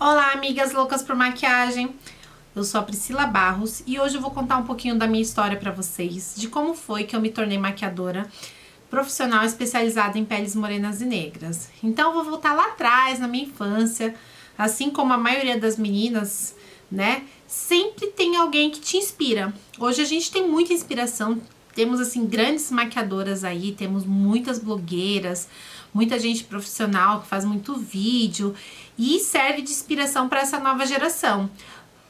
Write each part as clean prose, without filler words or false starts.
Olá, amigas loucas por maquiagem. Eu sou a Priscila Barros e hoje eu vou contar um pouquinho da minha história pra vocês, de como foi que eu me tornei maquiadora profissional especializada em peles morenas e negras. Então eu vou voltar lá atrás, na minha infância, assim como a maioria das meninas, né? Sempre tem alguém que te inspira. Hoje a gente tem muita inspiração, temos assim grandes maquiadoras aí, temos muitas blogueiras, muita gente profissional que faz muito vídeo e serve de inspiração para essa nova geração.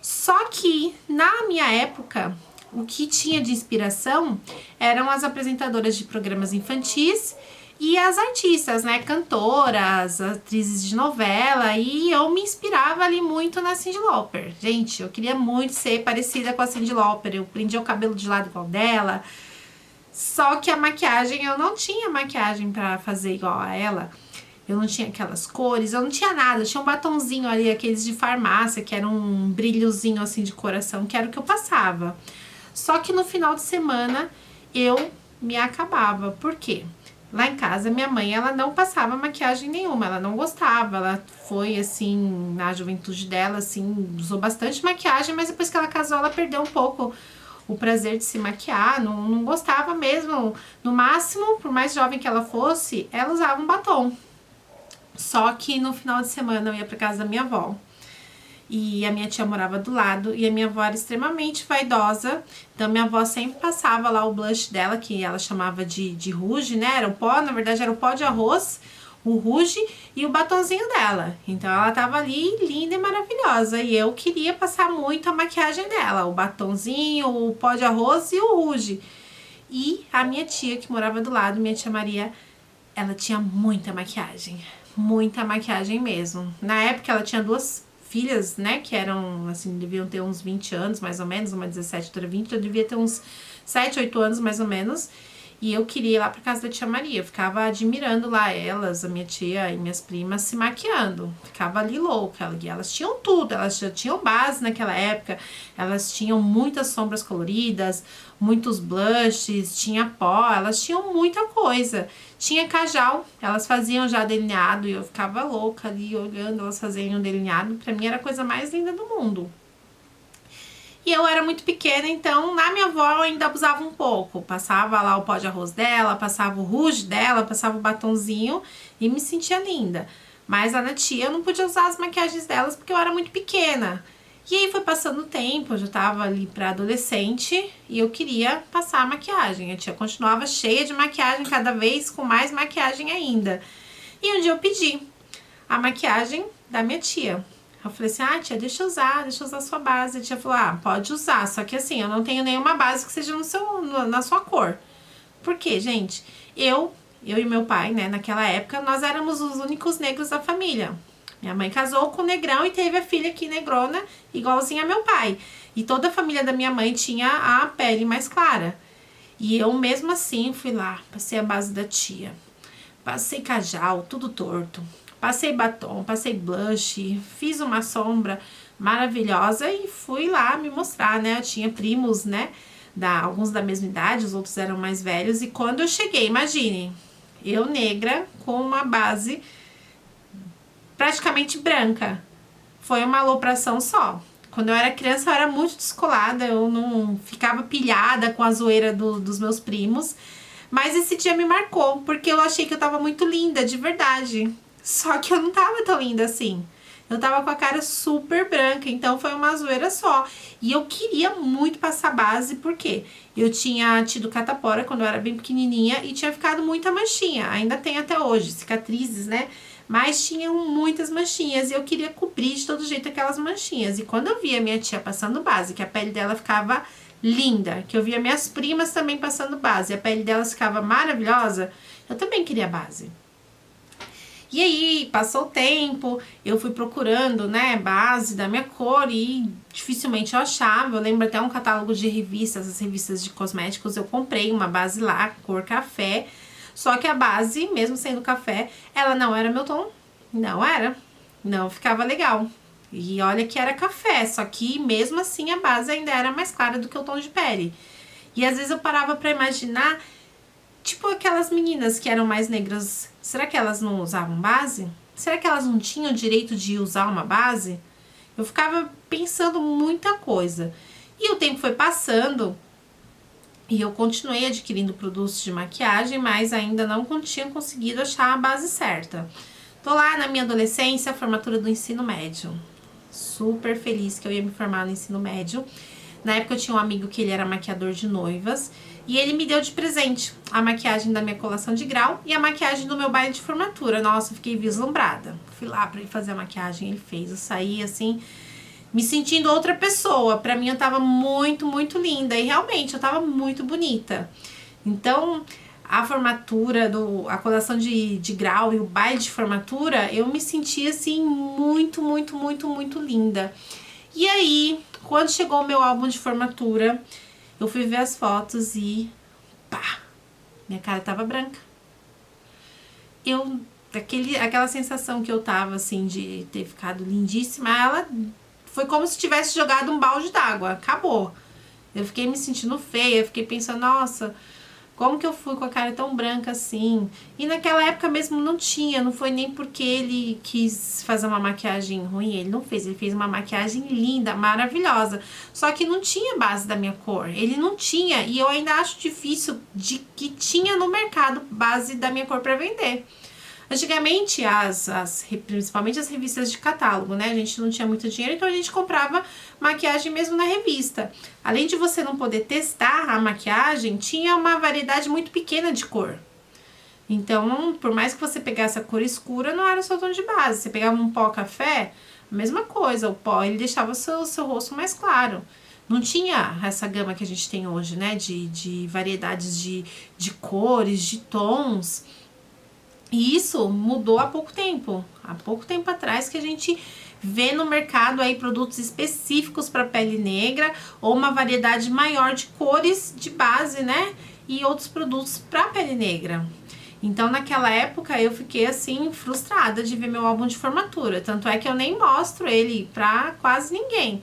Só que na minha época, o que tinha de inspiração eram as apresentadoras de programas infantis e as artistas, né, cantoras, atrizes de novela, e eu me inspirava ali muito na Cyndi Lauper. Gente, eu queria muito ser parecida com a Cyndi Lauper, eu prendia o cabelo de lado igual dela, só que a maquiagem, eu não tinha maquiagem pra fazer igual a ela. Eu não tinha aquelas cores, eu não tinha nada. Eu tinha um batonzinho ali, aqueles de farmácia, que era um brilhozinho assim de coração, que era o que eu passava. Só que no final de semana eu me acabava. Por quê? Lá em casa, minha mãe, ela não passava maquiagem nenhuma, ela não gostava. Ela foi, assim, na juventude dela, assim, usou bastante maquiagem, mas depois que ela casou, ela perdeu um pouco o prazer de se maquiar, não gostava mesmo. No máximo, por mais jovem que ela fosse, ela usava um batom. Só que no final de semana eu ia pra casa da minha avó. E a minha tia morava do lado. E a minha avó era extremamente vaidosa. Então minha avó sempre passava lá o blush dela, que ela chamava de rouge, né? Era o pó, na verdade era o pó de arroz, o rouge e o batonzinho dela. Então ela tava ali linda e maravilhosa. E eu queria passar muito a maquiagem dela. O batonzinho, o pó de arroz e o rouge. E a minha tia, que morava do lado, minha tia Maria, ela tinha muita maquiagem. Muita maquiagem mesmo. Na época ela tinha duas filhas, né, que eram, assim, deviam ter uns 20 anos, mais ou menos, uma 17, outra 20, eu devia ter uns 7, 8 anos, mais ou menos, e eu queria ir lá pra casa da tia Maria, eu ficava admirando lá elas, a minha tia e minhas primas se maquiando, ficava ali louca, e elas tinham tudo, elas já tinham base naquela época, elas tinham muitas sombras coloridas, muitos blushes, tinha pó, elas tinham muita coisa. Tinha cajal, elas faziam já delineado e eu ficava louca ali olhando elas fazendo delineado. Pra mim era a coisa mais linda do mundo. E eu era muito pequena, então na minha avó eu ainda abusava um pouco. Passava lá o pó de arroz dela, passava o rouge dela, passava o batonzinho e me sentia linda. Mas a tia eu não podia usar as maquiagens delas porque eu era muito pequena. E aí foi passando o tempo, eu já tava ali pra adolescente e eu queria passar a maquiagem. A tia continuava cheia de maquiagem, cada vez com mais maquiagem ainda. E um dia eu pedi a maquiagem da minha tia. Eu falei assim, tia, deixa eu usar a sua base. A tia falou, pode usar, só que assim, eu não tenho nenhuma base que seja na sua cor. Por quê, gente? Eu e meu pai, né, naquela época, nós éramos os únicos negros da família. Minha mãe casou com o negrão e teve a filha aqui negrona, igualzinha a meu pai. E toda a família da minha mãe tinha a pele mais clara. E eu mesmo assim fui lá, passei a base da tia. Passei cajal, tudo torto. Passei batom, passei blush, fiz uma sombra maravilhosa e fui lá me mostrar, né? Eu tinha primos, né? Alguns da mesma idade, os outros eram mais velhos. E quando eu cheguei, imaginem, eu negra com uma base praticamente branca. Foi uma alopração só. Quando eu era criança, eu era muito descolada, eu não ficava pilhada com a zoeira dos meus primos. Mas esse dia me marcou, porque eu achei que eu tava muito linda, de verdade. Só que eu não tava tão linda assim. Eu tava com a cara super branca, então foi uma zoeira só. E eu queria muito passar base, porque eu tinha tido catapora quando eu era bem pequenininha e tinha ficado muita manchinha. Ainda tem até hoje, cicatrizes, né? Mas tinham muitas manchinhas e eu queria cobrir de todo jeito aquelas manchinhas. E quando eu via minha tia passando base, que a pele dela ficava linda, que eu via minhas primas também passando base, a pele delas ficava maravilhosa, eu também queria base. E aí, passou o tempo, eu fui procurando, né, base da minha cor e dificilmente eu achava. Eu lembro até um catálogo de revistas, as revistas de cosméticos, eu comprei uma base lá, cor café. Só que a base, mesmo sendo café, ela não era meu tom. Não era. Não ficava legal. E olha que era café, só que mesmo assim a base ainda era mais clara do que o tom de pele. E às vezes eu parava pra imaginar, tipo aquelas meninas que eram mais negras, será que elas não usavam base? será que elas não tinham direito de usar uma base? Eu ficava pensando muita coisa. E o tempo foi passando e eu continuei adquirindo produtos de maquiagem, mas ainda não tinha conseguido achar a base certa. Tô lá na minha adolescência, formatura do ensino médio. Super feliz que eu ia me formar no ensino médio. Na época eu tinha um amigo que ele era maquiador de noivas e ele me deu de presente a maquiagem da minha colação de grau e a maquiagem do meu baile de formatura. Nossa, eu fiquei vislumbrada. Fui lá pra ele fazer a maquiagem, ele fez. Eu saí assim, me sentindo outra pessoa. Pra mim eu tava muito, muito linda e realmente eu tava muito bonita. Então, a formatura, a colação de grau e o baile de formatura, eu me senti assim muito, muito, muito, muito linda. E aí, quando chegou o meu álbum de formatura, eu fui ver as fotos e pá, minha cara tava branca. Aquela sensação que eu tava assim de ter ficado lindíssima, ela foi como se tivesse jogado um balde d'água, acabou. Eu fiquei me sentindo feia, fiquei pensando, nossa, como que eu fui com a cara tão branca assim? E naquela época mesmo não tinha, não foi nem porque ele quis fazer uma maquiagem ruim, ele não fez, ele fez uma maquiagem linda, maravilhosa. Só que não tinha base da minha cor, ele não tinha, e eu ainda acho difícil de que tinha no mercado base da minha cor para vender. Antigamente, principalmente as revistas de catálogo, né? A gente não tinha muito dinheiro, então a gente comprava maquiagem mesmo na revista. Além de você não poder testar a maquiagem, tinha uma variedade muito pequena de cor. Então, por mais que você pegasse a cor escura, não era o seu tom de base. Você pegava um pó café, a mesma coisa. O pó, ele deixava o seu rosto mais claro. Não tinha essa gama que a gente tem hoje, né? De variedades de cores, de tons. E isso mudou há pouco tempo atrás que a gente vê no mercado aí produtos específicos para pele negra ou uma variedade maior de cores de base, né? E outros produtos para pele negra. Então, naquela época, eu fiquei assim frustrada de ver meu álbum de formatura. Tanto é que eu nem mostro ele pra quase ninguém.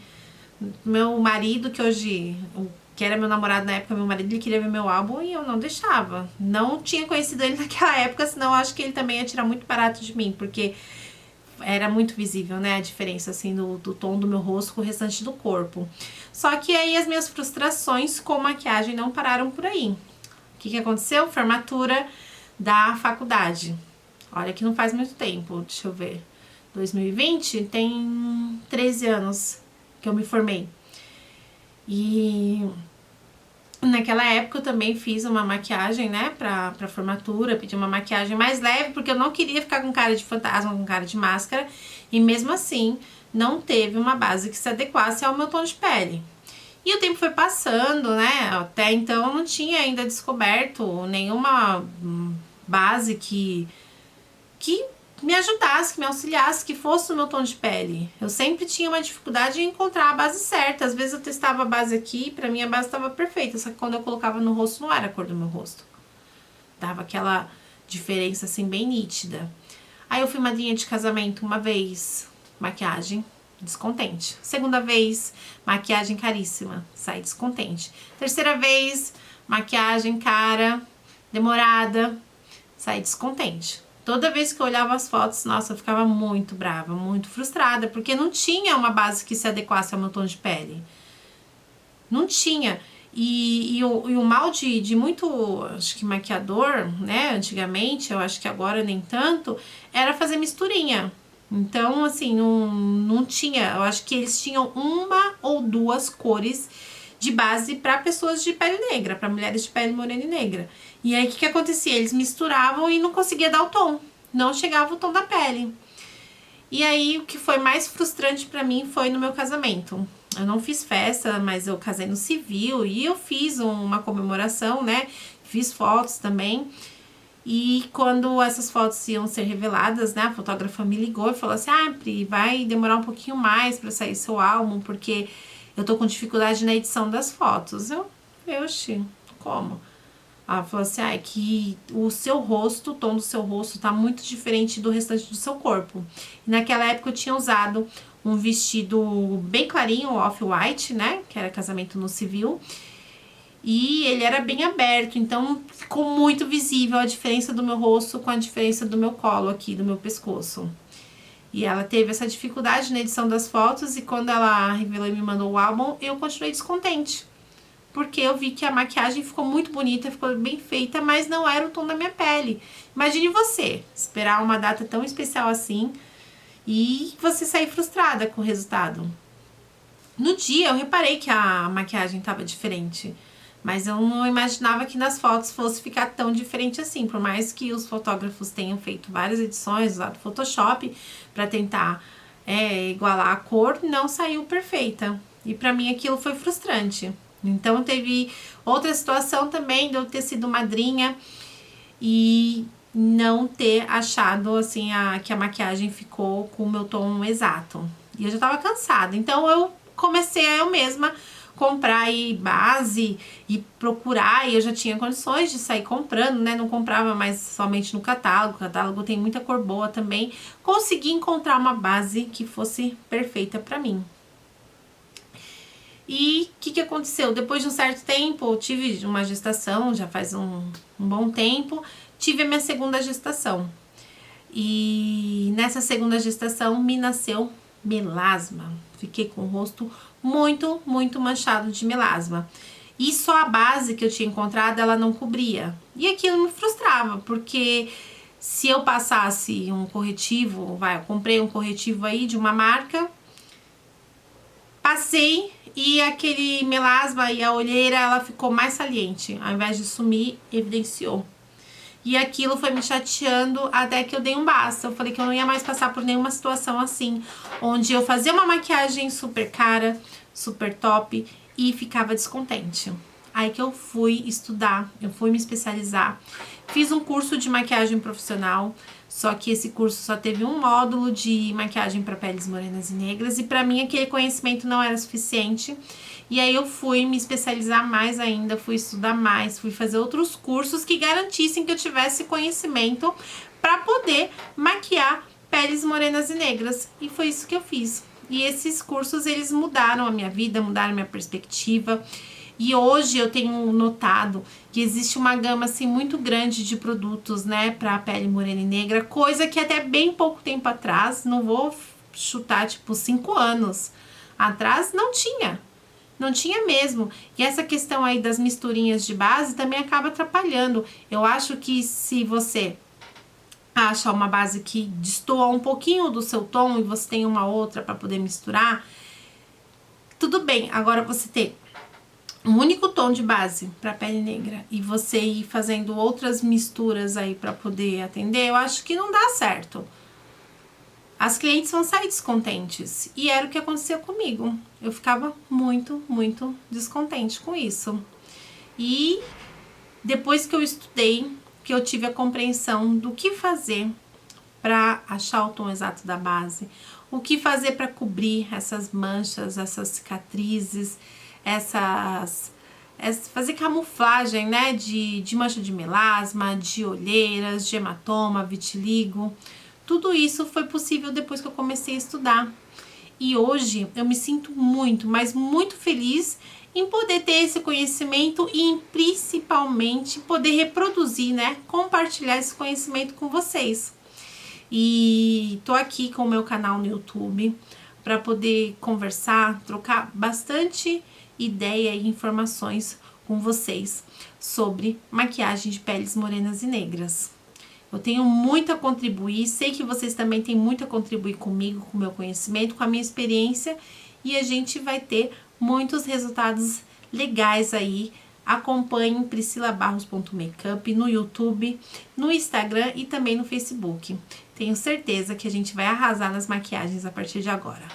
Meu marido, que hoje, que era meu namorado na época, meu marido, ele queria ver meu álbum e eu não deixava. Não tinha conhecido ele naquela época, senão eu acho que ele também ia tirar muito barato de mim, porque era muito visível, né, a diferença, assim, do tom do meu rosto com o restante do corpo. Só que aí as minhas frustrações com maquiagem não pararam por aí. O que aconteceu? Formatura da faculdade. Olha que não faz muito tempo, deixa eu ver. 2020 tem 13 anos que eu me formei. E naquela época eu também fiz uma maquiagem, né, pra formatura, pedi uma maquiagem mais leve, porque eu não queria ficar com cara de fantasma, com cara de máscara, e mesmo assim não teve uma base que se adequasse ao meu tom de pele. E o tempo foi passando, né, até então eu não tinha ainda descoberto nenhuma base que me ajudasse, que me auxiliasse, que fosse o meu tom de pele. Eu sempre tinha uma dificuldade em encontrar a base certa. Às vezes eu testava a base aqui e pra mim a base estava perfeita, só que quando eu colocava no rosto não era a cor do meu rosto. Dava aquela diferença assim bem nítida. Aí eu fui madrinha de casamento uma vez, maquiagem, descontente. Segunda vez, maquiagem caríssima, saí descontente. Terceira vez, maquiagem cara, demorada, saí descontente. Toda vez que eu olhava as fotos, nossa, eu ficava muito brava, muito frustrada, porque não tinha uma base que se adequasse ao meu tom de pele. Não tinha. E o mal de muito, acho que maquiador, né, antigamente, eu acho que agora nem tanto, era fazer misturinha. Então, assim, não tinha, eu acho que eles tinham uma ou duas cores de base para pessoas de pele negra, para mulheres de pele morena e negra. E aí, o que acontecia? Eles misturavam e não conseguia dar o tom. Não chegava o tom da pele. E aí, o que foi mais frustrante para mim foi no meu casamento. Eu não fiz festa, mas eu casei no civil e eu fiz uma comemoração, né? Fiz fotos também. E quando essas fotos iam ser reveladas, né? A fotógrafa me ligou e falou assim: ah, Pri, vai demorar um pouquinho mais para sair seu álbum, porque eu tô com dificuldade na edição das fotos. Oxi, como? Ela falou assim, é que o seu rosto, o tom do seu rosto tá muito diferente do restante do seu corpo. E naquela época eu tinha usado um vestido bem clarinho, off-white, né, que era casamento no civil. E ele era bem aberto, então ficou muito visível a diferença do meu rosto com a diferença do meu colo aqui, do meu pescoço. E ela teve essa dificuldade na edição das fotos e quando ela revelou e me mandou o álbum, eu continuei descontente. Porque eu vi que a maquiagem ficou muito bonita, ficou bem feita, mas não era o tom da minha pele. Imagine você esperar uma data tão especial assim e você sair frustrada com o resultado. No dia eu reparei que a maquiagem estava diferente, mas eu não imaginava que nas fotos fosse ficar tão diferente assim. Por mais que os fotógrafos tenham feito várias edições, usado Photoshop para tentar igualar a cor, não saiu perfeita. E para mim aquilo foi frustrante. Então teve outra situação também de eu ter sido madrinha e não ter achado assim que a maquiagem ficou com o meu tom exato. E eu já tava cansada, então eu comecei a eu mesma comprar aí base e procurar, e eu já tinha condições de sair comprando, né? Não comprava mais somente no catálogo, o catálogo tem muita cor boa também. Consegui encontrar uma base que fosse perfeita pra mim. E o que aconteceu? Depois de um certo tempo, eu tive uma gestação, já faz um bom tempo, tive a minha segunda gestação. E nessa segunda gestação me nasceu melasma. Fiquei com o rosto muito, muito manchado de melasma. E só a base que eu tinha encontrado, ela não cobria. E aquilo me frustrava, porque se eu passasse um corretivo, eu comprei um corretivo aí de uma marca, passei e aquele melasma e a olheira, ela ficou mais saliente. Ao invés de sumir, evidenciou. E aquilo foi me chateando até que eu dei um basta. Eu falei que eu não ia mais passar por nenhuma situação assim, onde eu fazia uma maquiagem super cara, super top e ficava descontente. Aí que eu fui estudar, eu fui me especializar. Fiz um curso de maquiagem profissional, só que esse curso só teve um módulo de maquiagem para peles morenas e negras e para mim aquele conhecimento não era suficiente. E aí eu fui me especializar mais ainda, fui estudar mais, fui fazer outros cursos que garantissem que eu tivesse conhecimento para poder maquiar peles morenas e negras. E foi isso que eu fiz. E esses cursos, eles mudaram a minha vida, mudaram a minha perspectiva. E hoje eu tenho notado que existe uma gama assim muito grande de produtos, né, para pele morena e negra, coisa que até bem pouco tempo atrás, não vou chutar tipo 5 anos atrás, não tinha. Não tinha mesmo. E essa questão aí das misturinhas de base também acaba atrapalhando. Eu acho que se você acha uma base que destoa um pouquinho do seu tom e você tem uma outra para poder misturar, tudo bem. Agora você ter um único tom de base para pele negra e você ir fazendo outras misturas aí para poder atender, eu acho que não dá certo. As clientes vão sair descontentes. E era o que acontecia comigo. Eu ficava muito, muito descontente com isso. E depois que eu estudei, que eu tive a compreensão do que fazer para achar o tom exato da base, o que fazer para cobrir essas manchas, essas cicatrizes, fazer camuflagem, né, de mancha de melasma, de olheiras, de hematoma, vitiligo. Tudo isso foi possível depois que eu comecei a estudar. E hoje eu me sinto muito, mas muito feliz em poder ter esse conhecimento e em principalmente poder reproduzir, né? Compartilhar esse conhecimento com vocês. E tô aqui com o meu canal no YouTube para poder conversar, trocar bastante ideia e informações com vocês sobre maquiagem de peles morenas e negras. Eu tenho muito a contribuir, sei que vocês também têm muito a contribuir comigo, com o meu conhecimento, com a minha experiência, e a gente vai ter muitos resultados legais aí. Acompanhem priscilabarros.makeup no YouTube, no Instagram e também no Facebook. Tenho certeza que a gente vai arrasar nas maquiagens a partir de agora.